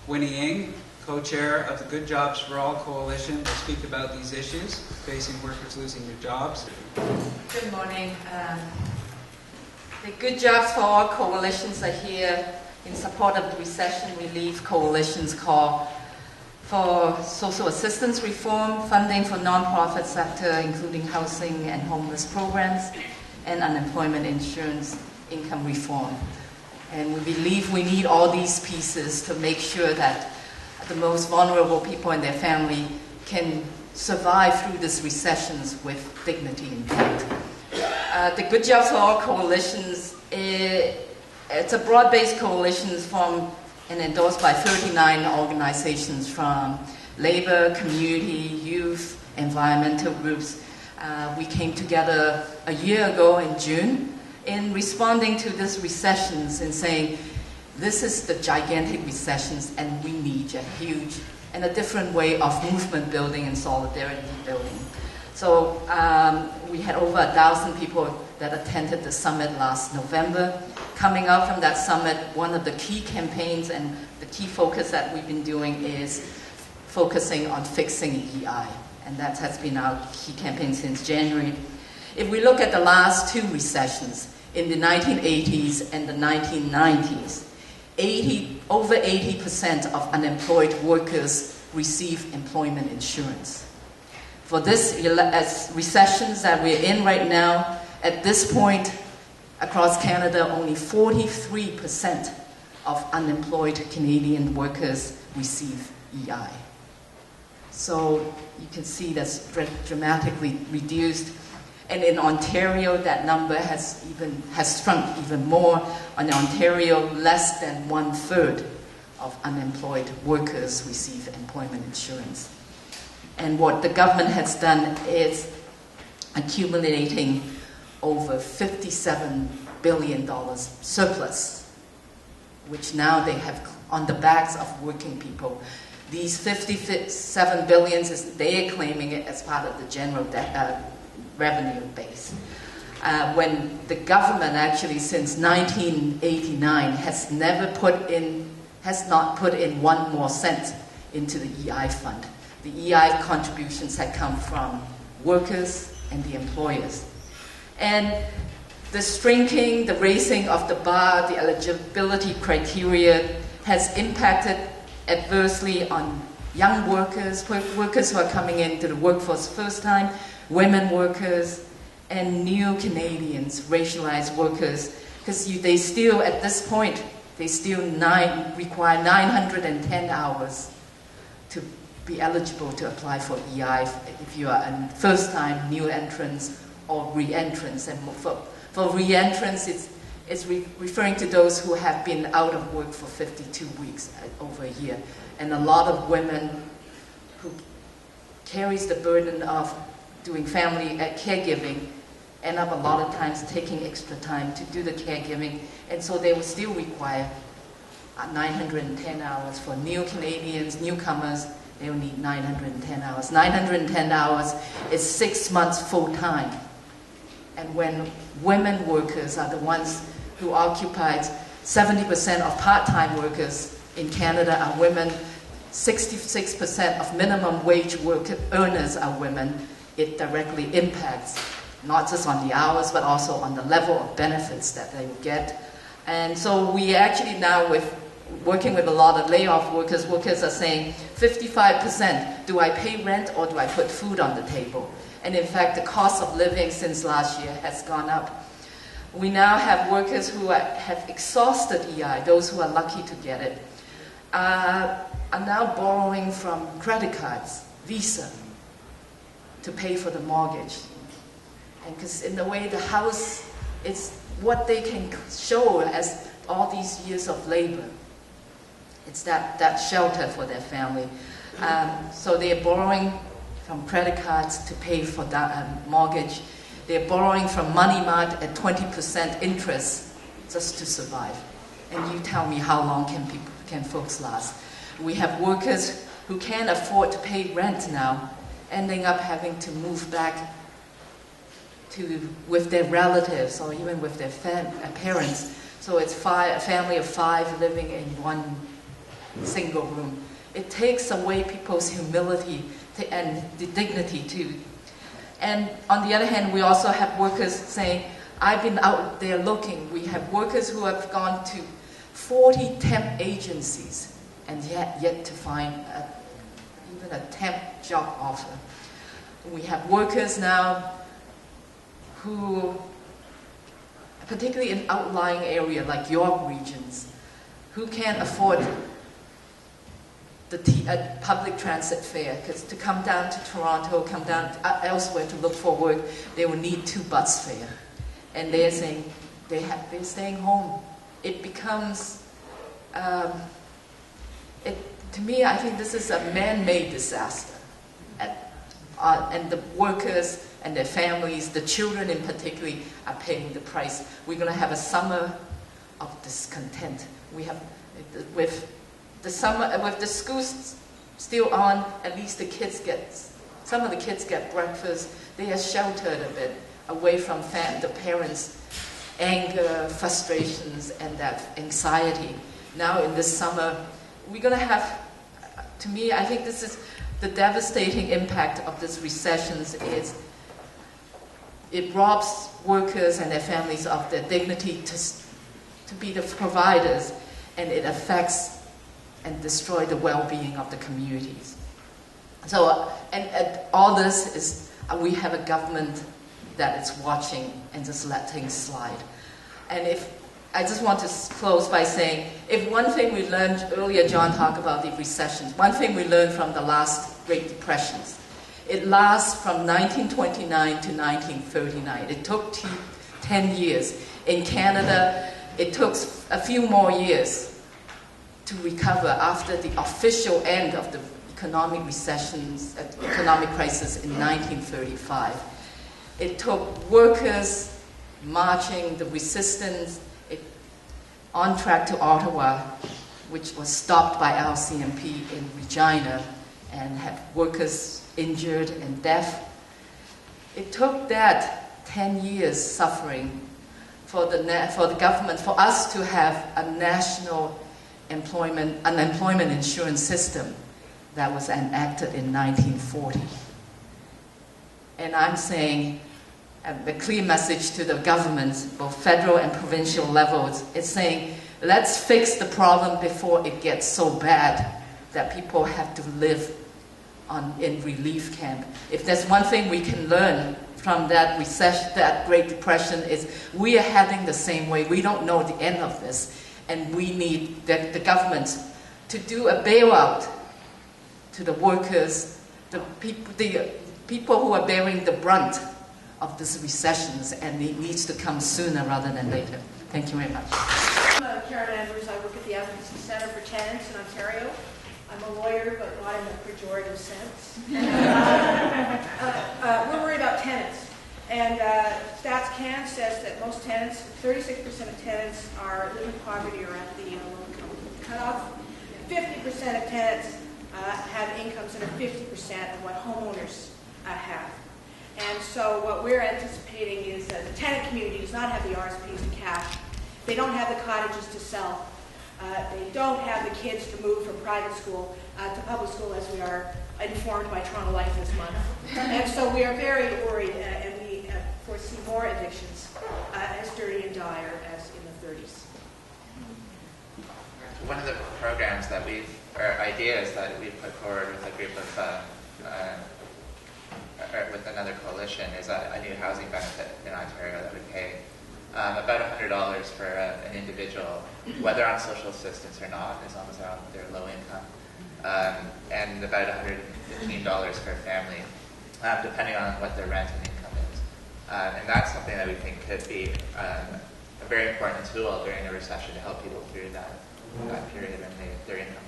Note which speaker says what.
Speaker 1: Winnie, co-chair of the Good Jobs for All Coalition, will speak about these issues facing workers losing their jobs.
Speaker 2: Good morning. The Good Jobs for All coalitions are here in support of the Recession Relief Coalition's call for social assistance reform, funding for non-profit sector, including housing and homeless programs, and unemployment insurance income reform. And we believe we need all these pieces to make sure that the most vulnerable people and their family can survive through these recessions with dignity intact. The Good Jobs for All coalitions, it's a broad-based coalition formed and endorsed by 39 organizations from labor, community, youth, environmental groups. We came together a year ago in June in responding to these recessions and saying, this is the gigantic recessions and we need a huge and a different way of movement building and solidarity building. So we had over 1,000 people that attended the summit last November. Coming out from that summit, one of the key campaigns and the key focus that we've been doing is focusing on fixing EI. And that has been our key campaign since January. If we look at the last two recessions, in the 1980s and the 1990s, over 80% of unemployed workers receive employment insurance. For this recessions that we're in right now, at this point, across Canada, only 43% of unemployed Canadian workers receive EI. So you can see that's dramatically reduced. And in Ontario, that number has shrunk even more. In Ontario, less than 1/3 of unemployed workers receive employment insurance. And what the government has done is accumulating over $57 billion surplus, which now they have on the backs of working people. These $57 billion, they are claiming it as part of the general revenue base. When the government actually since 1989 has not put in one more cent into the EI fund. The EI contributions had come from workers and the employers. And the shrinking, the raising of the bar, the eligibility criteria has impacted adversely on young workers, workers who are coming into the workforce first time, women workers, and new Canadians, racialized workers, because they still, at this point, they still require 910 hours to be eligible to apply for EI if you are a first-time new entrants or re-entrants. And for re-entrants, it's referring to those who have been out of work for 52 weeks, over a year. And a lot of women who carries the burden of doing family caregiving end up a lot of times taking extra time to do the caregiving, and so they will still require 910 hours. For new Canadians, newcomers, they will need 910 hours. 910 hours is 6 months full-time. And when women workers are the ones who occupy 70% of part-time workers in Canada are women, 66% of minimum wage earners are women, it directly impacts not just on the hours, but also on the level of benefits that they will get. And so we actually now, working with a lot of layoff workers are saying 55%, do I pay rent or do I put food on the table? And in fact, the cost of living since last year has gone up. We now have workers who have exhausted EI, those who are lucky to get it, are now borrowing from credit cards, Visa, to pay for the mortgage. And because in a way the house is what they can show as all these years of labor. It's that shelter for their family. So they're borrowing from credit cards to pay for that mortgage. They're borrowing from Money Mart at 20% interest just to survive. And you tell me how long can folks last? We have workers who can't afford to pay rent now, ending up having to move back with their relatives or even with their parents. So it's a family of 5 living in one single room. It takes away people's humility and the dignity too. And on the other hand, we also have workers saying, I've been out there looking. We have workers who have gone to 40 temp agencies and yet to find even a temp job offer. We have workers now who, particularly in outlying area like your regions, who can't afford the public transit fare, because to come down to Toronto, come down elsewhere to look for work, they will need 2 bus fare. And they're saying they're staying home. It becomes, to me, I think this is a man-made disaster. And the workers and their families, the children in particular, are paying the price. We're going to have a summer of discontent. We have, with the schools still on, at least some of the kids get breakfast. They are sheltered a bit away from the parents' anger, frustrations, and that anxiety. Now in this summer, we're going to have, to me, I think this is the devastating impact of this recession is it robs workers and their families of their dignity to be the providers, and it affects and destroys the well-being of the communities. So, and all this is, we have a government that is watching and just letting slide. And I just want to close by saying, if one thing we learned earlier, John talked about the recessions, one thing we learned from the last Great Depressions, it lasts from 1929 to 1939. It took 10 years. In Canada, it took a few more years to recover after the official end of the economic crisis in 1935. It took workers marching, the resistance, on track to Ottawa, which was stopped by RCMP in Regina, and had workers injured and deaf. It took that 10 years suffering for the government, for us to have a national unemployment insurance system that was enacted in 1940. And I'm saying a clear message to the governments, both federal and provincial levels, is saying, let's fix the problem before it gets so bad that people have to live in relief camp. If there's one thing we can learn from that recession, that Great Depression, is we are heading the same way. We don't know the end of this, and we need the government to do a bailout to the workers, the people who are bearing the brunt of these recessions, and it needs to come sooner rather than later. Thank you very much.
Speaker 3: I'm Karen Andrews. I work at the Advocacy Centre for Tenants in Ontario. I'm a lawyer, but not in the pejorative sense. We're worried about tenants. And Stats Can says that most tenants, 36% of tenants live in poverty or at the low income cutoff. 50% of tenants have incomes that are 50% of what homeowners have. And so what we're anticipating is that the tenant community does not have the RSPs to cash. They don't have the cottages to sell. They don't have the kids to move from private school to public school, as we are informed by Toronto Life this month. And so we are very worried, and we foresee more evictions as dirty and dire as in the 30s.
Speaker 4: One of the programs that ideas that we've put forward with a group of with another coalition is a new housing benefit in Ontario that would pay about $100 for an individual, whether on social assistance or not, as long as they're low income, and about $115 for a family, depending on what their rent and income is. And that's something that we think could be a very important tool during a recession to help people through that period when their income